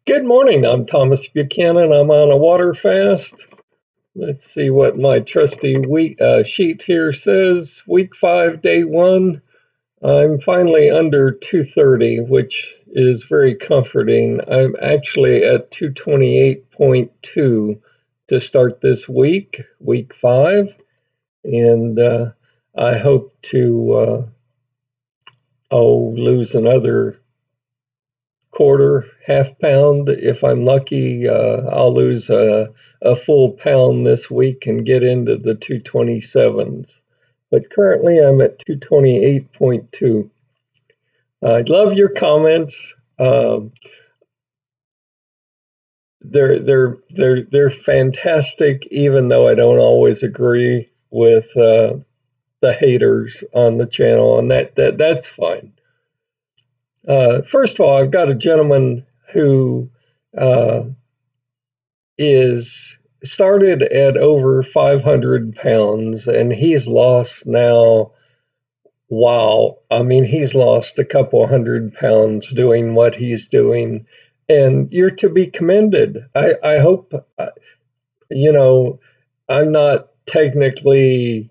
Good morning. I'm Thomas Buchanan. I'm on a water fast. Let's see what my trusty week sheet here says. Week 5, day 1. I'm finally under 230, which is very comforting. I'm actually at 228.2 to start this week 5, and I hope to lose another quarter, half pound. If I'm lucky, I'll lose a full pound this week and get into the 227s. But currently I'm at 228.2. I'd love your comments. They're fantastic, even though I don't always agree with the haters on the channel, and that's fine. First of all, I've got a gentleman who uh, is started at over 500 pounds, and he's lost now. Wow. I mean, he's lost a couple 100 pounds doing what he's doing, and you're to be commended. I hope, you know, I'm not technically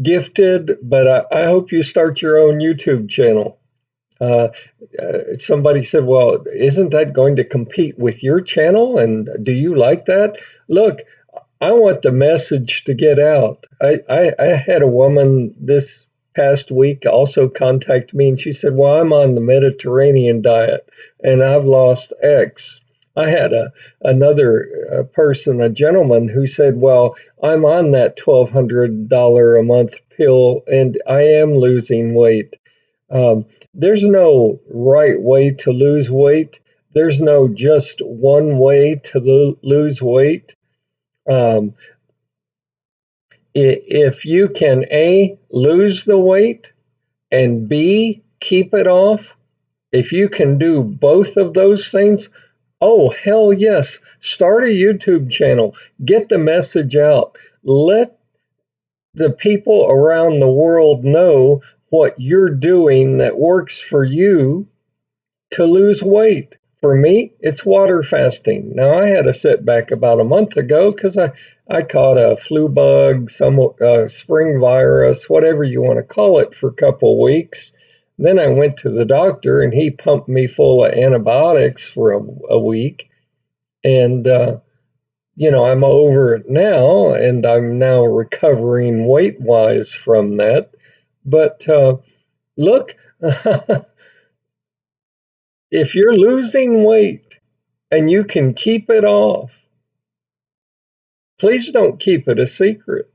gifted, but I hope you start your own YouTube channel. Uh, Somebody said, well, isn't that going to compete with your channel? And do you like that? Look, I want the message to get out. I had a woman this past week also contact me, and she said, well, I'm on the Mediterranean diet and I've lost X. I had another person, a gentleman, who said, well, I'm on that $1,200 a month pill and I am losing weight. Um, there's no right way to lose weight. There's no just one way to lose weight. Um, if you can A, lose the weight, and B, keep it off, if you can do both of those things, oh, hell yes. Start a YouTube channel. Get the message out. Let the people around the world know what you're doing that works for you to lose weight. For me, it's water fasting. Now, I had a setback about a month ago because I caught a flu bug, some spring virus, whatever you want to call it, for a couple of weeks. Then I went to the doctor and he pumped me full of antibiotics for a week. And, I'm over it now and I'm now recovering weight wise from that. But look, if you're losing weight and you can keep it off, please don't keep it a secret.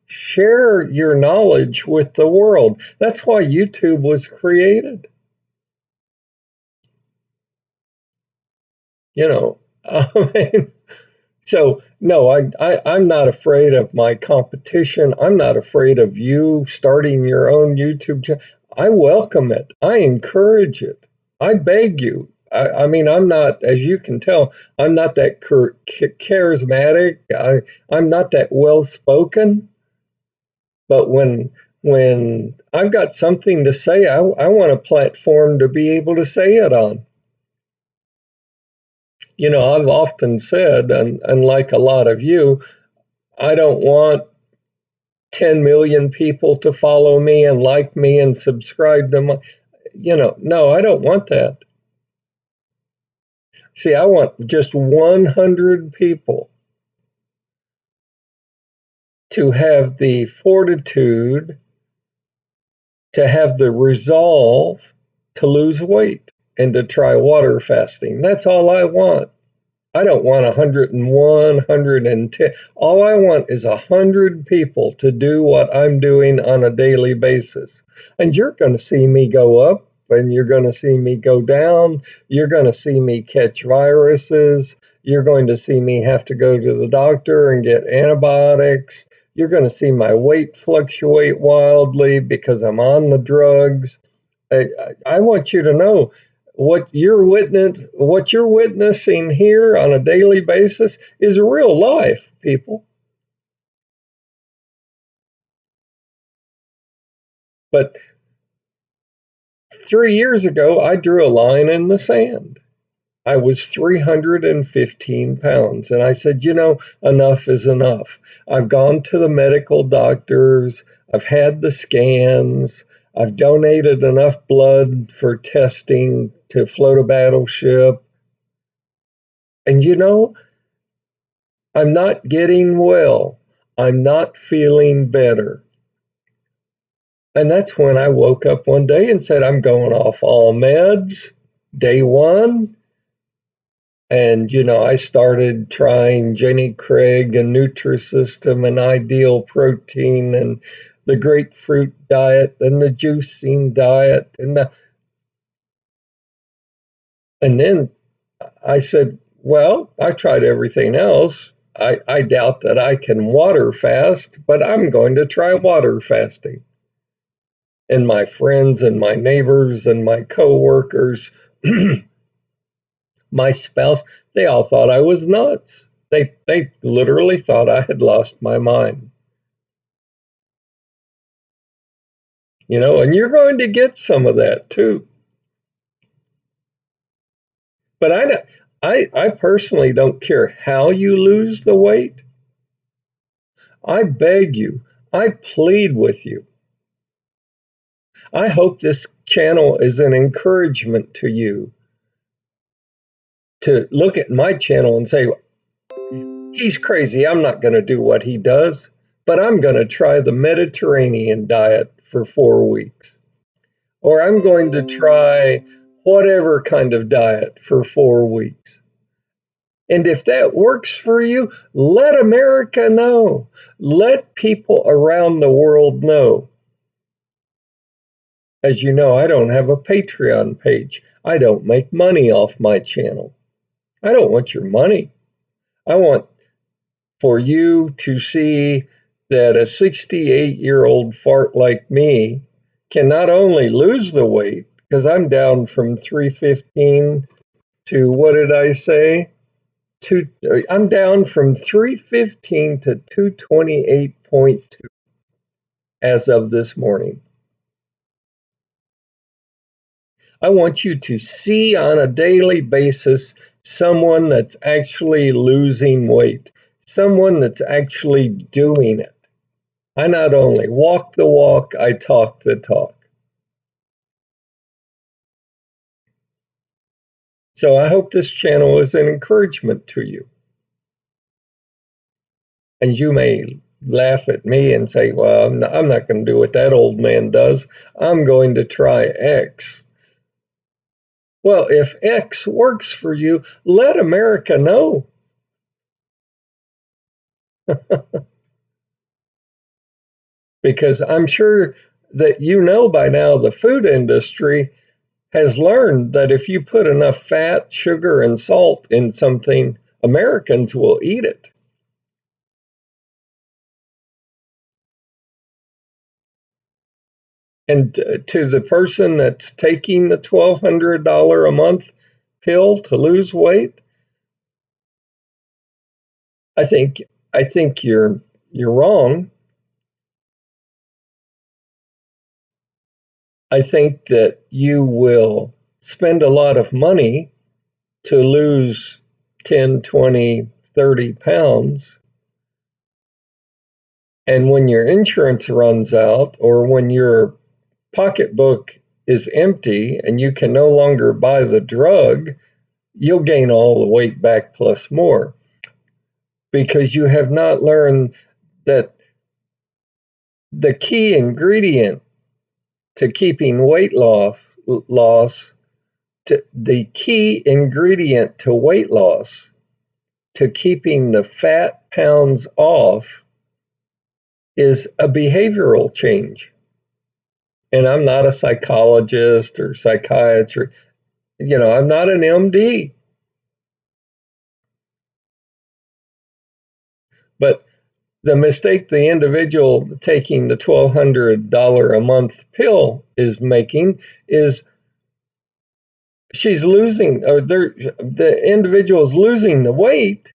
Share your knowledge with the world. That's why YouTube was created. You know, I mean, so no, I'm not afraid of my competition. I'm not afraid of you starting your own YouTube channel. I welcome it. I encourage it. I beg you. I mean, I'm not, as you can tell, I'm not that charismatic. I'm not that well spoken. But when I've got something to say, I want a platform to be able to say it on. I've often said, and unlike a lot of you, I don't want 10 million people to follow me and like me and subscribe to my, no, I don't want that. See, I want just 100 people to have the fortitude, to have the resolve to lose weight and to try water fasting. That's all I want. I don't want 101, 110. All I want is 100 people to do what I'm doing on a daily basis. And you're going to see me go up and you're going to see me go down. You're going to see me catch viruses. You're going to see me have to go to the doctor and get antibiotics. You're going to see my weight fluctuate wildly because I'm on the drugs. I want you to know what you're witnessing here on a daily basis is real life, people. But 3 years ago, I drew a line in the sand. I was 315 pounds. And I said, enough is enough. I've gone to the medical doctors, I've had the scans, I've donated enough blood for testing to float a battleship. And I'm not getting well. I'm not feeling better. And that's when I woke up one day and said, I'm going off all meds, day one. And, I started trying Jenny Craig and Nutrisystem and Ideal Protein and the grapefruit diet and the juicing diet. And then I said, well, I've tried everything else. I doubt that I can water fast, but I'm going to try water fasting. And my friends and my neighbors and my coworkers, my spouse, they all thought I was nuts. They literally thought I had lost my mind. And you're going to get some of that too. But I personally don't care how you lose the weight. I beg you, I plead with you. I hope this channel is an encouragement to you to look at my channel and say, he's crazy. I'm not going to do what he does, but I'm going to try the Mediterranean diet for 4 weeks. Or I'm going to try whatever kind of diet for 4 weeks. And if that works for you, let America know. Let people around the world know. As you know, I don't have a Patreon page. I don't make money off my channel. I don't want your money. I want for you to see that a 68-year-old fart like me can not only lose the weight, because I'm down from 315 to, what did I say? I'm down from 315 to 228.2 as of this morning. I want you to see on a daily basis someone that's actually losing weight, someone that's actually doing it. I not only walk the walk, I talk the talk. So I hope this channel is an encouragement to you. And you may laugh at me and say, well, I'm not going to do what that old man does. I'm going to try X. Well, if X works for you, let America know. Because I'm sure that by now the food industry has learned that if you put enough fat, sugar, and salt in something, Americans will eat it. And to the person that's taking the $1,200 a month pill to lose weight, I think you're wrong. I think that you will spend a lot of money to lose 10, 20, 30 pounds. And when your insurance runs out or when your pocketbook is empty and you can no longer buy the drug, you'll gain all the weight back plus more, because you have not learned that the key ingredient to keeping weight loss, the key ingredient to weight loss, to keeping the fat pounds off, is a behavioral change. And I'm not a psychologist or psychiatrist. I'm not an MD. But the mistake the individual taking the $1,200 a month pill is making is she's losing, or the individual is losing the weight.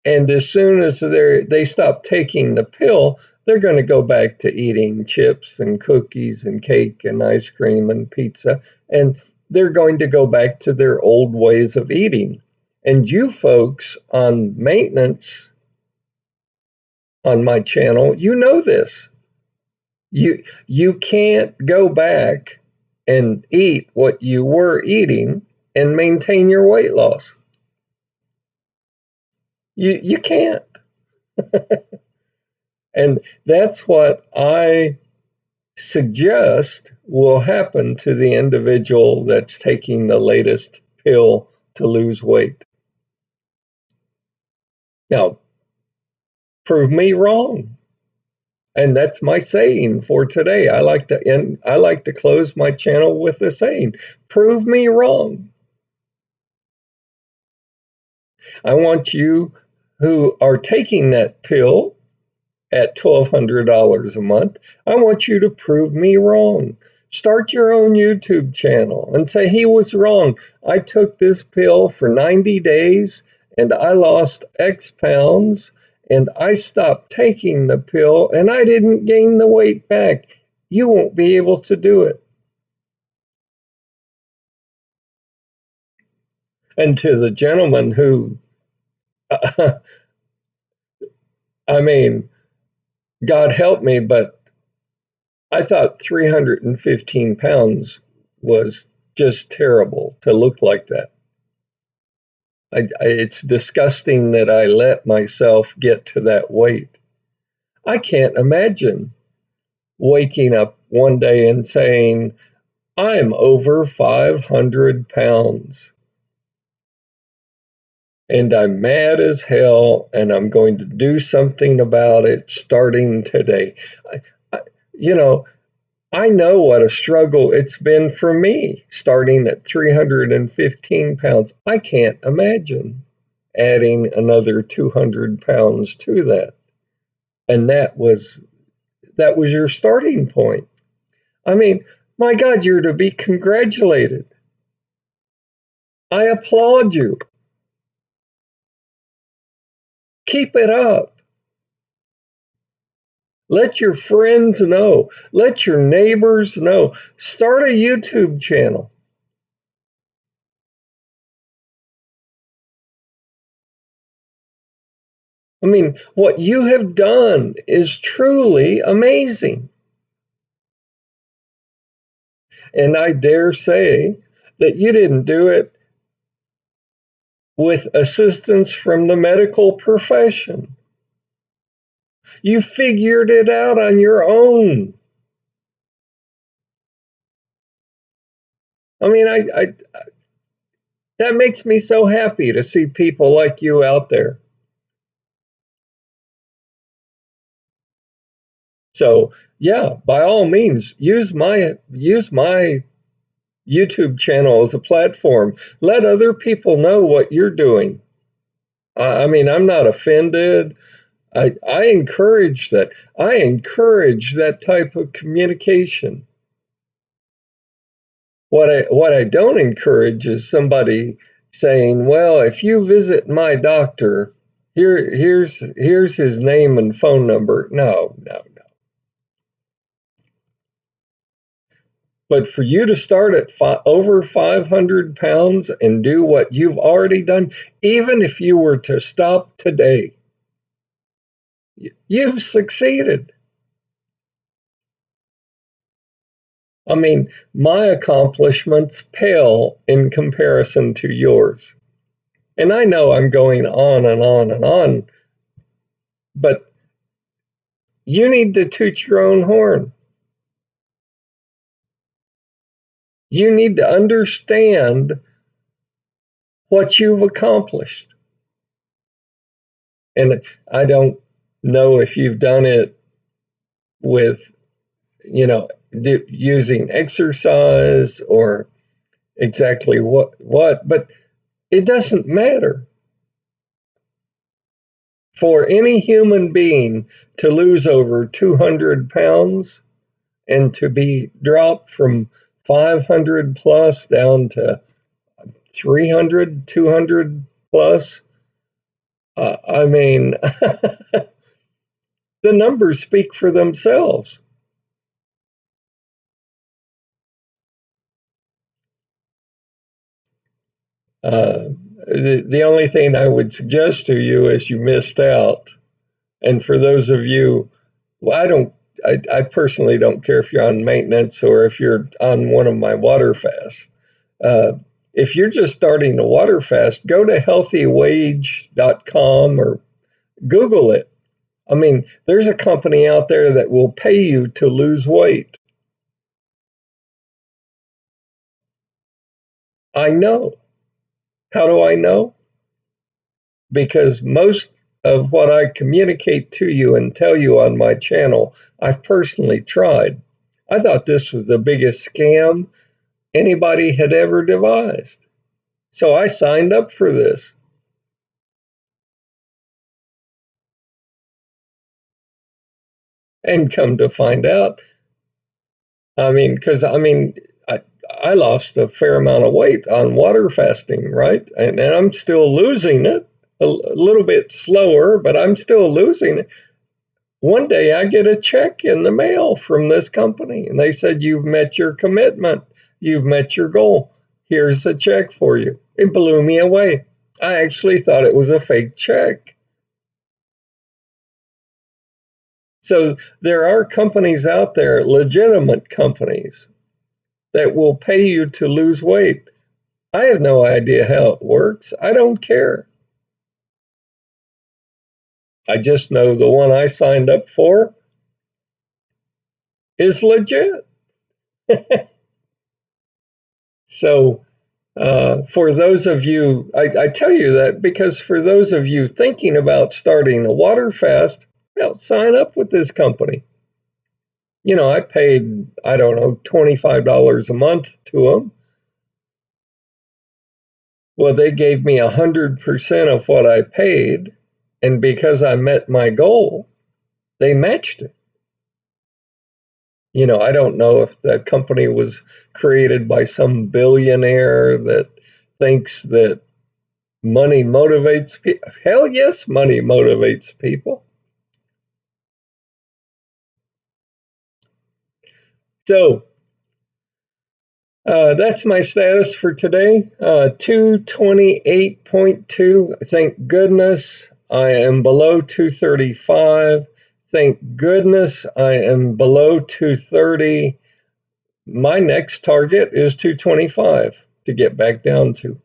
And as soon as they stop taking the pill, they're going to go back to eating chips and cookies and cake and ice cream and pizza. And they're going to go back to their old ways of eating. And you folks on maintenance on my channel, you know this. You can't go back and eat what you were eating and maintain your weight loss. You can't. And that's what I suggest will happen to the individual that's taking the latest pill to lose weight. Now, prove me wrong. And that's my saying for today. I like to close my channel with a saying, prove me wrong. I want you who are taking that pill at $1,200 a month, I want you to prove me wrong. Start your own YouTube channel and say he was wrong. I took this pill for 90 days and I lost X pounds, and I stopped taking the pill and I didn't gain the weight back. You won't be able to do it. And to the gentleman who, I mean, God help me, but I thought 315 pounds was just terrible to look like that. It's disgusting that I let myself get to that weight. I can't imagine waking up one day and saying, I'm over 500 pounds and I'm mad as hell and I'm going to do something about it starting today. I, you know, I know what a struggle it's been for me starting at 315 pounds. I can't imagine adding another 200 pounds to that. And that was your starting point. I mean, my God, you're to be congratulated. I applaud you. Keep it up. Let your friends know. Let your neighbors know. Start a YouTube channel. I mean, what you have done is truly amazing. And I dare say that you didn't do it with assistance from the medical profession. You figured it out on your own. I mean, that makes me so happy to see people like you out there. So, yeah, by all means, use my YouTube channel as a platform. Let other people know what you're doing. I mean, I'm not offended. I encourage that. I encourage that type of communication. What I don't encourage is somebody saying, "Well, if you visit my doctor, here's his name and phone number." No, no, no. But for you to start at over 500 pounds and do what you've already done, even if you were to stop today, you've succeeded. I mean, my accomplishments pale in comparison to yours. And I know I'm going on and on and on, but you need to toot your own horn. You need to understand what you've accomplished. And I don't know if you've done it with, using exercise or exactly what, but it doesn't matter. For any human being to lose over 200 pounds and to be dropped from 500 plus down to 300, 200 plus, I mean, the numbers speak for themselves. Uh, the only thing I would suggest to you is you missed out. And for those of you, well, I personally don't care if you're on maintenance or if you're on one of my water fasts. Uh, if you're just starting a water fast, go to healthywage.com or Google it. I mean, there's a company out there that will pay you to lose weight. I know. How do I know? Because most of what I communicate to you and tell you on my channel, I've personally tried. I thought this was the biggest scam anybody had ever devised. So I signed up for this. And come to find out, I, I lost a fair amount of weight on water fasting, right? And I'm still losing it a little bit slower, but I'm still losing it. One day I get a check in the mail from this company, and they said, "You've met your commitment, you've met your goal. Here's a check for you." It blew me away. I actually thought it was a fake check. So there are companies out there, legitimate companies, that will pay you to lose weight. I have no idea how it works. I don't care. I just know the one I signed up for is legit. So, for those of you, I tell you that because for those of you thinking about starting a water fast, well, sign up with this company. You know, I paid, I don't know, $25 a month to them. Well, they gave me 100% of what I paid. And because I met my goal, they matched it. You know, I don't know if the company was created by some billionaire that thinks that money motivates people. Hell yes, money motivates people. So that's my status for today. 228.2. Thank goodness I am below 235. Thank goodness I am below 230. My next target is 225 to get back down to.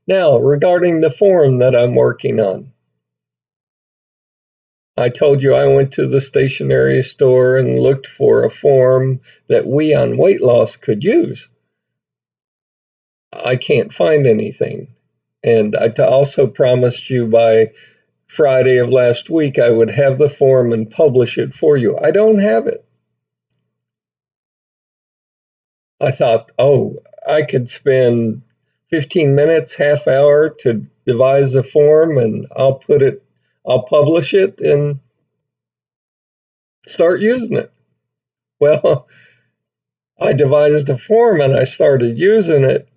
Now, regarding the form that I'm working on, I told you I went to the stationery store and looked for a form that we on weight loss could use. I can't find anything. And I also promised you by Friday of last week I would have the form and publish it for you. I don't have it. I thought, oh, I could spend 15 minutes, half hour to devise a form and I'll publish it and start using it. Well, I devised a form and I started using it.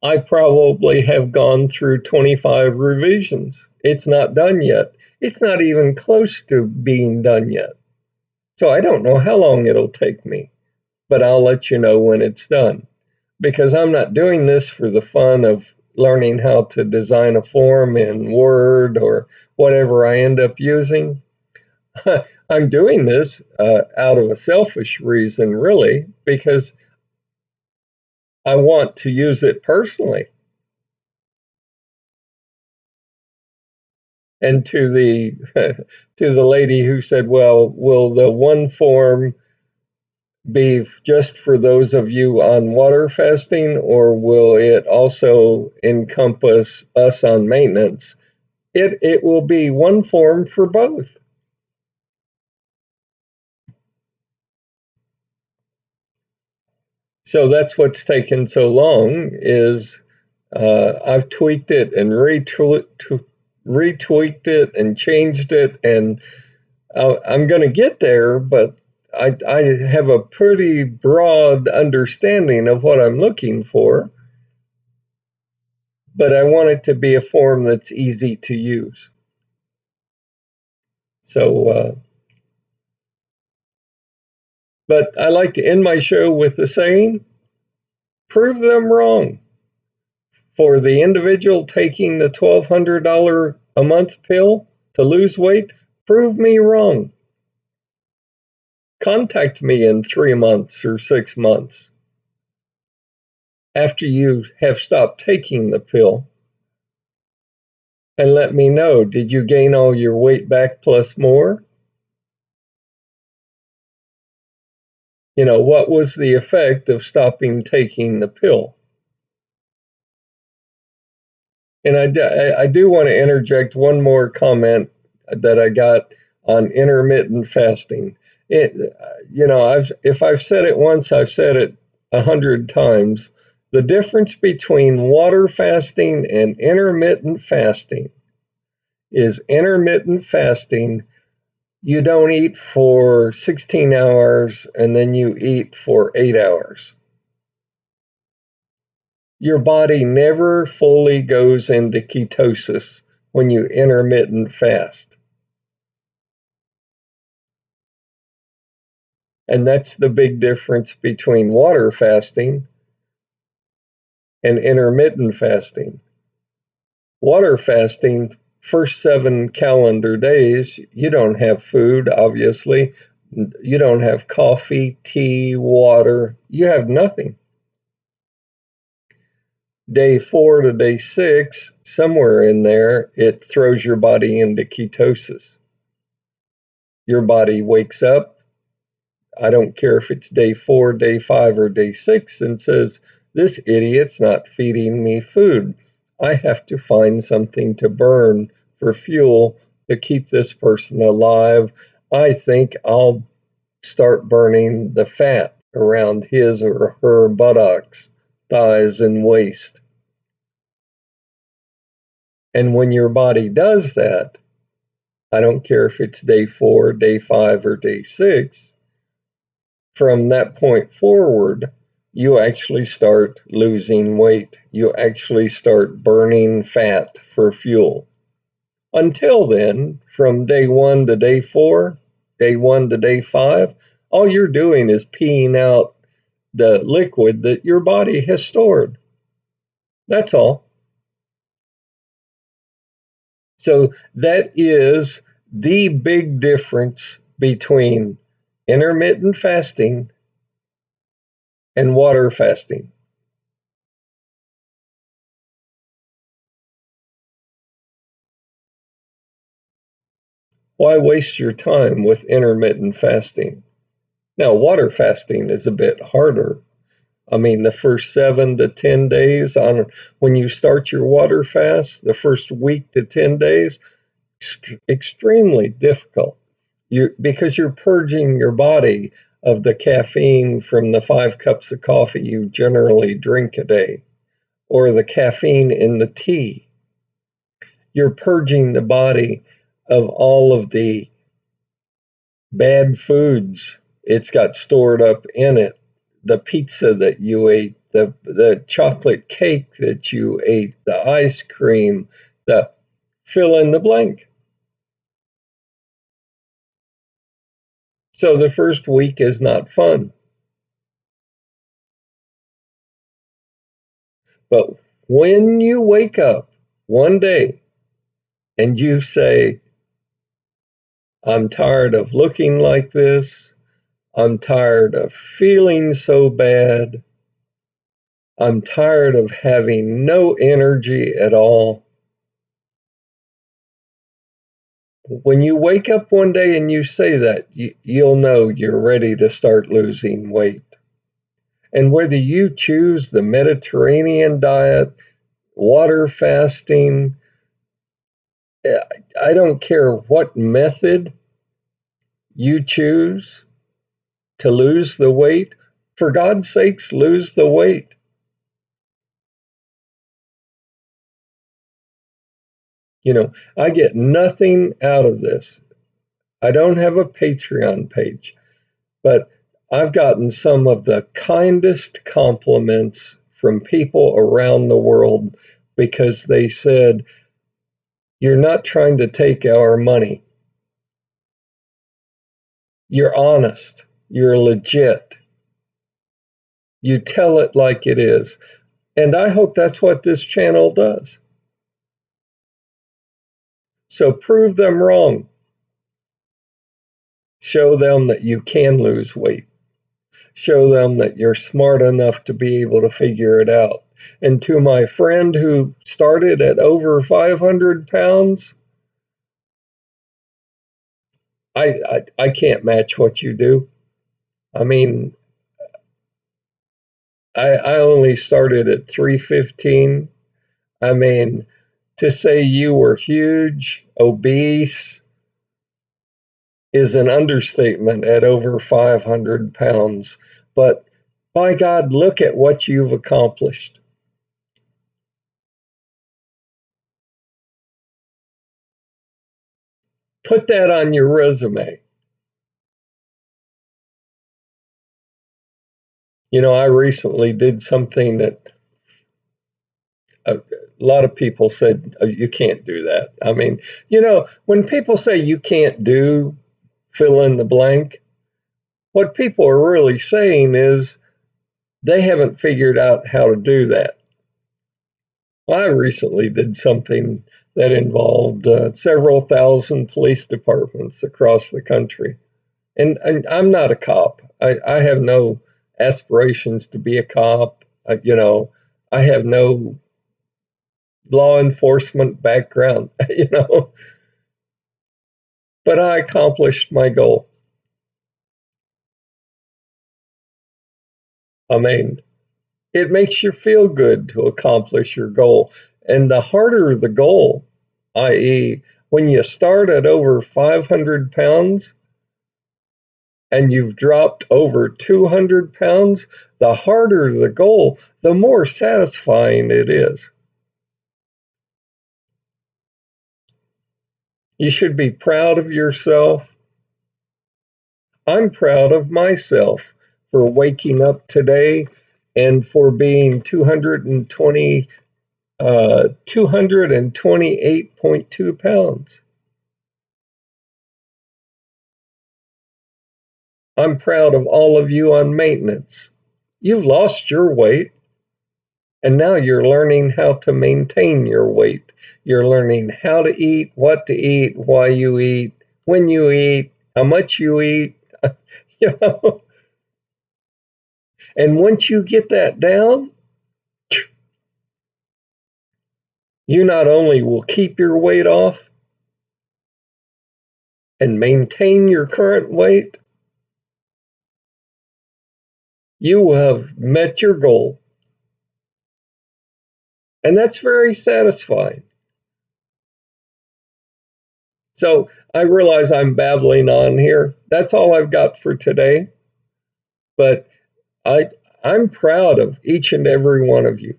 I probably have gone through 25 revisions. It's not done yet. It's not even close to being done yet. So I don't know how long it'll take me, but I'll let you know when it's done. Because I'm not doing this for the fun of learning how to design a form in Word or whatever I end up using. I'm doing this out of a selfish reason, really, because I want to use it personally. And to the to the lady who said, "Well, will the one form be just for those of you on water fasting, or will it also encompass us on maintenance?" It will be one form for both. So that's what's taken so long is I've tweaked it and retweaked it and changed it, and I'm going to get there, but I have a pretty broad understanding of what I'm looking for, but I want it to be a form that's easy to use. So But I like to end my show with the saying, prove them wrong. For the individual taking the $1,200 a month pill to lose weight, prove me wrong. Contact me in 3 months or 6 months after you have stopped taking the pill and let me know, did you gain all your weight back plus more? What was the effect of stopping taking the pill? And I do want to interject one more comment that I got on intermittent fasting. If I've said it once, I've said it 100 times. The difference between water fasting and intermittent fasting is intermittent fasting, you don't eat for 16 hours and then you eat for 8 hours. Your body never fully goes into ketosis when you intermittent fast. And that's the big difference between water fasting and intermittent fasting. Water fasting, first 7 calendar days, you don't have food, obviously. You don't have coffee, tea, water. You have nothing. Day 4 to day 6, somewhere in there, it throws your body into ketosis. Your body wakes up, I don't care if it's day 4, day 5, or day 6, and says, this idiot's not feeding me food. I have to find something to burn for fuel to keep this person alive. I think I'll start burning the fat around his or her buttocks, thighs, and waist. And when your body does that, I don't care if it's day 4, day 5, or day 6, from that point forward, you actually start losing weight. You actually start burning fat for fuel. Until then, from day 1 to day 4, day 1 to day 5, all you're doing is peeing out the liquid that your body has stored. That's all. So that is the big difference between intermittent fasting and water fasting. Why waste your time with intermittent fasting? Now, water fasting is a bit harder. I mean, the first 7 to 10 days on when you start your water fast, the first week to 10 days, extremely difficult. Because you're purging your body of the caffeine from the 5 cups of coffee you generally drink a day, or the caffeine in the tea. You're purging the body of all of the bad foods it's got stored up in it. The pizza that you ate, the chocolate cake that you ate, the ice cream, the fill in the blank. So the first week is not fun. But when you wake up one day and you say, I'm tired of looking like this, I'm tired of feeling so bad, I'm tired of having no energy at all. When you wake up one day and you say that, you'll know you're ready to start losing weight. And whether you choose the Mediterranean diet, water fasting, I don't care what method you choose to lose the weight, for God's sakes, lose the weight. I get nothing out of this. I don't have a Patreon page, but I've gotten some of the kindest compliments from people around the world because they said, you're not trying to take our money. You're honest. You're legit. You tell it like it is. And I hope that's what this channel does. So prove them wrong. Show them that you can lose weight. Show them that you're smart enough to be able to figure it out. And to my friend who started at over 500 pounds, I can't match what you do. I mean, I only started at 315. I mean, to say you were huge, obese, is an understatement at over 500 pounds. But by God, look at what you've accomplished. Put that on your resume. You know, I recently did something that a lot of people said, oh, you can't do that. I mean, you know, when people say you can't do fill in the blank, what people are really saying is they haven't figured out how to do that. Well, I recently did something that involved several thousand police departments across the country. And I'm not a cop. I have no aspirations to be a cop. You know, I have no law enforcement background, you know, but I accomplished my goal. I mean, it makes you feel good to accomplish your goal. And the harder the goal, i.e., when you start at over 500 pounds and you've dropped over 200 pounds, the harder the goal, the more satisfying it is. You should be proud of yourself. I'm proud of myself for waking up today and for being 228.2 pounds. I'm proud of all of you on maintenance. You've lost your weight, and now you're learning how to maintain your weight. You're learning how to eat, what to eat, why you eat, when you eat, how much you eat, you know. And once you get that down, you not only will keep your weight off and maintain your current weight, you will have met your goal. And that's very satisfying. So I realize I'm babbling on here. That's all I've got for today. But I, I'm proud of each and every one of you.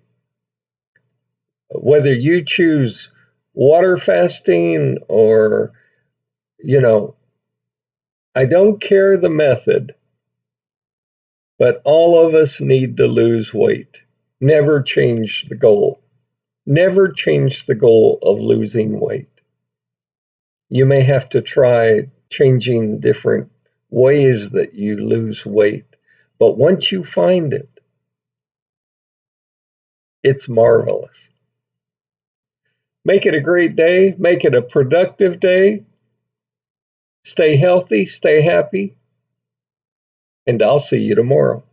Whether you choose water fasting or, you know, I don't care the method, but all of us need to lose weight. Never change the goal. Never change the goal of losing weight. You may have to try changing different ways that you lose weight, but once you find it, it's marvelous. Make it a great day, make it a productive day. Stay healthy, stay happy, and I'll see you tomorrow.